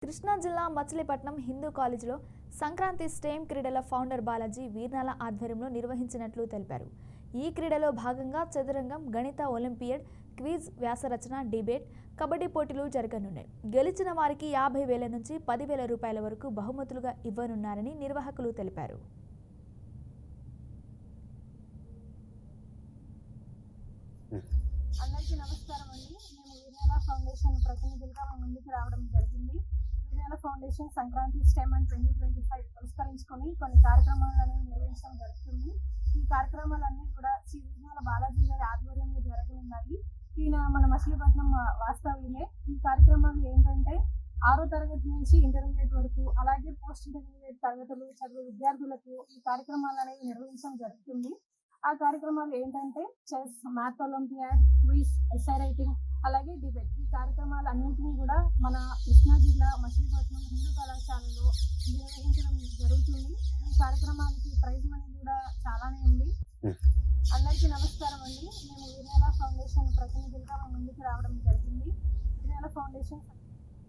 కృష్ణా జిల్లా మచిలీపట్నం హిందూ కాలేజీలో సంక్రాంతి స్టెమ్ క్రీడల ఫౌండర్ బాలాజీ వీర్నాల ఆధ్వర్యంలో నిర్వహించినట్లు తెలిపారు. ఈ క్రీడలో భాగంగా చదురంగం, గణిత ఒలింపియాడ్, క్విజ్, వ్యాసరచన, డిబేట్, కబడ్డీ పోటీలు జరగనున్నాయి. గెలిచిన వారికి 50,000 నుంచి 10,000 రూపాయల వరకు బహుమతులుగా ఇవ్వనున్నారని నిర్వాహకులు తెలిపారు. అందరికీ నమస్కారం అండి. మేము వీర్నాల ఫౌండేషన్ ప్రతినిధులుగా ముందుకు రావడం జరిగింది. వీర్నాల ఫౌండేషన్ సంక్రాంతి స్టెమ్ 2025 పురస్కరించుకొని కొన్ని కార్యక్రమాలను నిర్వహించడం జరుగుతుంది. ఈ కార్యక్రమాలన్నీ కూడా శ్రీ వీర్నాల బాలాజీ గారి ఆధ్వర్యంలో జరగనున్నాయి. ఈయన మన మచిలీపట్నం వాస్తవ్యులే. ఈ కార్యక్రమాలు ఏంటంటే 6వ తరగతి నుంచి ఇంటర్మీడియట్ వరకు, అలాగే పోస్ట్ ఇంటర్మీడియట్ తరగతులు చదివే విద్యార్థులకు ఈ కార్యక్రమాలు అనేవి నిర్వహించడం జరుగుతుంది. ఆ కార్యక్రమాలు ఏంటంటే chess, math olympiad, quiz, essay writing, అలాగే డిబేట్. ఈ కార్యక్రమాలు అన్నింటినీ కూడా మన కృష్ణా జిల్లా మచిలీపట్నం హిందూ కళాశాలలో నిర్వహించడం జరుగుతుంది. ఈ కార్యక్రమాలకి ప్రైజ్ మనీ కూడా చాలానే ఉంది. అందరికీ నమస్కారం అండి. మేము వీర్నాల ఫౌండేషన్ ప్రతినిధులుగా ముందుకు రావడం జరిగింది. వీర్నాల ఫౌండేషన్